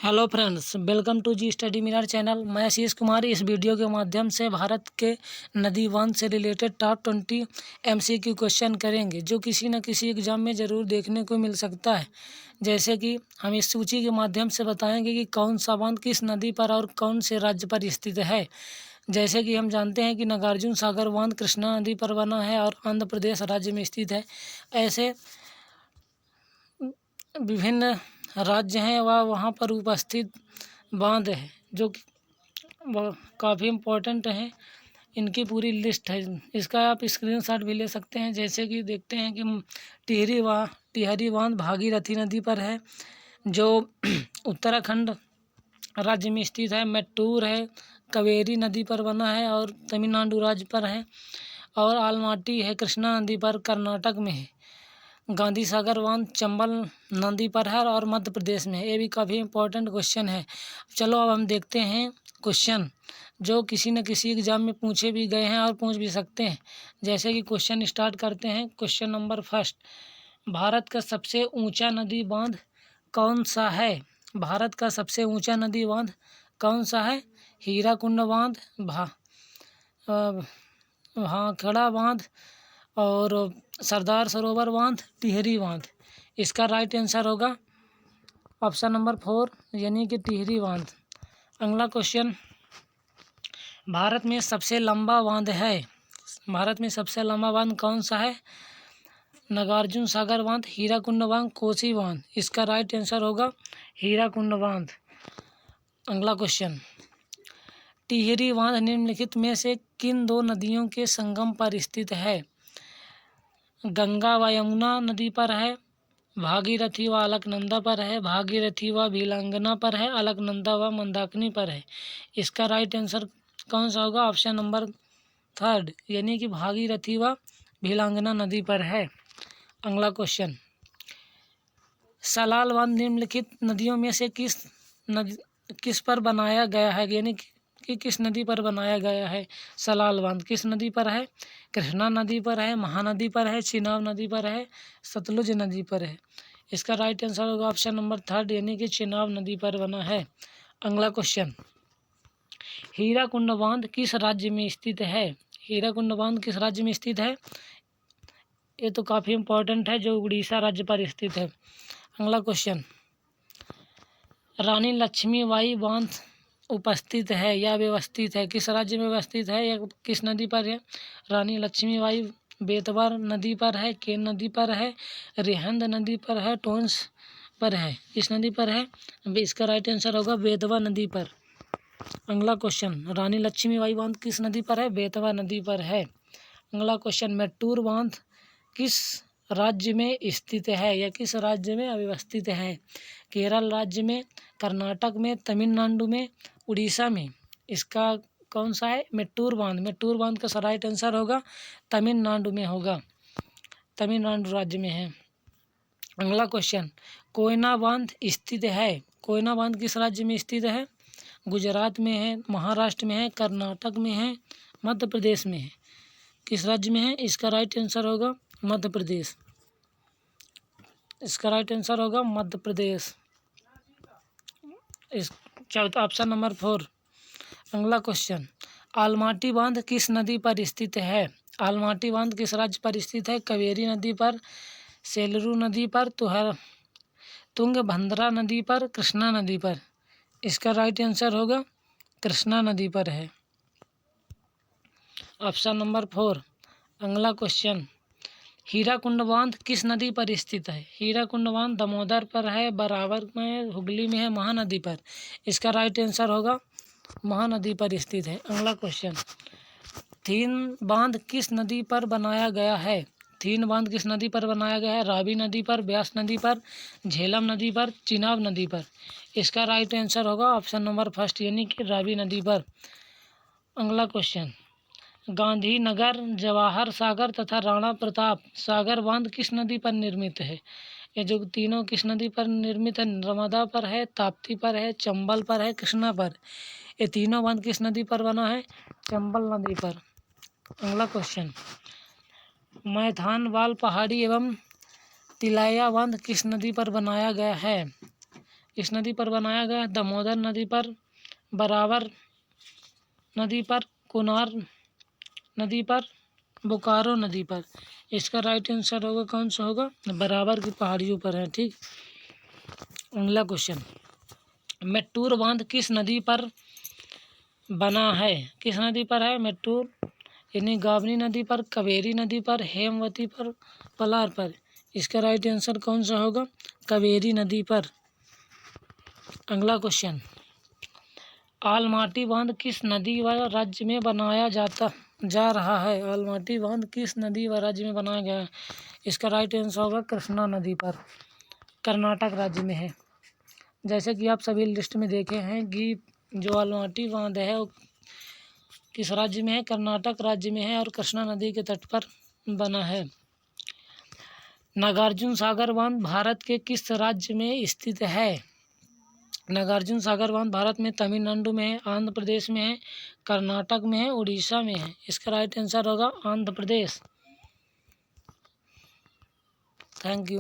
Hello friends, welcome to G Study Mirror channel. मैं आशीष कुमार इस video के माध्यम से भारत के नदी वन से रिलेटेड टॉप 20 एमसीक्यू क्वेश्चन करेंगे, जो किसी न किसी एग्जाम में ज़रूर देखने को मिल सकता है। जैसे कि हम इस सूची के माध्यम से बताएंगे कि कौन सा बांध किस नदी पर और कौन से राज्य पर स्थित है। जैसे कि हम जानते हैं कि नागार्जुन सागर बांध कृष्णा नदी पर बना है और आंध्र प्रदेश राज्य में स्थित है। ऐसे विभिन्न राज्य हैं वहाँ पर उपस्थित बांध है जो कि काफ़ी इम्पोर्टेंट हैं। इनकी पूरी लिस्ट है, इसका आप स्क्रीनशॉट भी ले सकते हैं। जैसे कि देखते हैं कि टिहरी बांध भागीरथी नदी पर है, जो उत्तराखंड राज्य में स्थित है। मैट्टूर है, कावेरी नदी पर बना है और तमिलनाडु राज्य पर है। और आलमाटी है, कृष्णा नदी पर, कर्नाटक में है। गांधी सागर बांध चंबल नदी पर है और मध्य प्रदेश में है। ये भी काफ़ी इंपॉर्टेंट क्वेश्चन है। चलो अब हम देखते हैं क्वेश्चन जो किसी न किसी एग्जाम में पूछे भी गए हैं और पूछ भी सकते हैं। जैसे कि क्वेश्चन स्टार्ट करते हैं। क्वेश्चन नंबर फर्स्ट, भारत का सबसे ऊंचा नदी बांध कौन सा है? भारत का सबसे ऊंचा नदी बांध कौन सा है? हीराकुंड बांध, भाखड़ा बांध और सरदार सरोवर बांध, टिहरी बांध। इसका राइट आंसर होगा ऑप्शन नंबर 4 यानी कि टिहरी बांध। अगला क्वेश्चन, भारत में सबसे लंबा बांध है। भारत में सबसे लंबा बांध कौन सा है? नागार्जुन सागर बांध, हीराकुंड बांध, कोसी बांध। इसका राइट आंसर होगा हीराकुंड बांध। अगला क्वेश्चन, टिहरी बांध निम्नलिखित में से किन दो नदियों के संगम पर स्थित है? गंगा व यमुना नदी पर है, भागीरथी व अलकनंदा पर है, भागीरथी व भिलांगना पर है, अलकनंदा व मंदाकिनी पर है। इसका राइट आंसर कौन सा होगा? ऑप्शन नंबर 3 यानी कि भागीरथी व भिलांगना नदी पर है। अगला क्वेश्चन, सलाल बांध निम्नलिखित नदियों में से किस पर बनाया गया है? यानी कि किस नदी पर बनाया गया है? सलाल बांध किस नदी पर है? कृष्णा नदी पर है, महानदी पर है, चिनाब नदी पर है, सतलुज नदी पर है। इसका राइट आंसर होगा ऑप्शन नंबर 3 यानी कि चिनाब नदी पर बना है। अगला क्वेश्चन, हीराकुंड बांध किस राज्य में स्थित है? हीराकुंड बांध किस राज्य में स्थित है? ये तो काफ़ी इम्पोर्टेंट है, जो उड़ीसा राज्य पर स्थित है। अगला क्वेश्चन, रानी लक्ष्मीबाई बांध उपस्थित है या व्यवस्थित है? किस राज्य में व्यवस्थित है या किस नदी पर है? रानी लक्ष्मीबाई बेतवा नदी पर है, केन नदी पर है, रिहंद नदी पर है, टोंस पर है। इस नदी पर है। इसका राइट आंसर होगा बेतवा नदी पर। अगला क्वेश्चन, रानी लक्ष्मीबाई बांध किस नदी पर है? बेतवा नदी पर है। अगला क्वेश्चन, मैट्टूर बांध किस राज्य में स्थित है या किस राज्य में अव्यवस्थित है? केरल राज्य में, कर्नाटक में, तमिलनाडु में, उड़ीसा में। इसका कौन सा है? मैट्टूर बांध। मैट्टूर बांध का राइट आंसर होगा तमिलनाडु में होगा, तमिलनाडु राज्य में है। अगला क्वेश्चन, कोयना बांध स्थित है। कोयना बांध किस राज्य में स्थित है? गुजरात में है, महाराष्ट्र में है, कर्नाटक में है, मध्य प्रदेश में है। किस राज्य में है? इसका राइट आंसर होगा मध्य प्रदेश। इसका राइट आंसर होगा मध्य प्रदेश। इस चौथा ऑप्शन नंबर 4। अगला क्वेश्चन, आलमाटी बांध किस नदी पर स्थित है? आलमाटी बांध किस राज्य पर स्थित है? कावेरी नदी पर, सेलरू नदी पर, तुंगभद्रा नदी पर, कृष्णा नदी पर। इसका राइट आंसर होगा कृष्णा नदी पर है, ऑप्शन नंबर 4। अगला क्वेश्चन, हीराकुंड बांध किस नदी पर स्थित है? हीराकुंड बांध दामोदर पर है, बराबर में, हुगली में है, महानदी पर। इसका राइट आंसर होगा महानदी पर स्थित है। अगला क्वेश्चन, थीन बांध किस नदी पर बनाया गया है? थीन बांध किस नदी पर बनाया गया है? रावी नदी पर, ब्यास नदी पर, झेलम नदी पर, चिनाब नदी पर। इसका राइट आंसर होगा ऑप्शन नंबर 1 यानी कि रावी नदी पर। अगला क्वेश्चन, गांधीनगर, जवाहर सागर तथा राणा प्रताप सागर बांध किस नदी पर निर्मित है? ये जो तीनों किस नदी पर निर्मित है? नर्मदा पर है, ताप्ती पर है, चंबल पर है, कृष्णा पर। ये तीनों बांध किस नदी पर बना है? चंबल नदी पर। अगला क्वेश्चन, मैथानवाल पहाड़ी एवं तिलैया बांध किस नदी पर बनाया गया है? किस नदी पर बनाया गया? दामोदर नदी पर, बराबर नदी पर, कुनार नदी पर, बोकारो नदी पर। इसका राइट आंसर होगा कौन सा होगा? बराबर की पहाड़ियों पर है। ठीक, अगला क्वेश्चन, मेट्टूर बांध किस नदी पर बना है? किस नदी पर है मेट्टूर? यानी गाबनी नदी पर, कावेरी नदी पर, हेमवती पर, पलार पर। इसका राइट आंसर कौन सा होगा? कावेरी नदी पर। अगला क्वेश्चन, आलमाटी बांध किस नदी व राज्य में बनाया जा रहा है? आलमाटी बांध किस नदी व राज्य में बनाया गया है? इसका राइट आंसर होगा कृष्णा नदी पर, कर्नाटक राज्य में है। जैसे कि आप सभी लिस्ट में देखे हैं कि जो आलमाटी बांध है वो किस राज्य में है? कर्नाटक राज्य में है और कृष्णा नदी के तट पर बना है। नागार्जुन सागर बांध भारत के किस राज्य में स्थित है? नागार्जुन सागर बांध भारत में तमिलनाडु में है, आंध्र प्रदेश में है, कर्नाटक में है, उड़ीसा में है। इसका राइट आंसर होगा आंध्र प्रदेश। Thank you.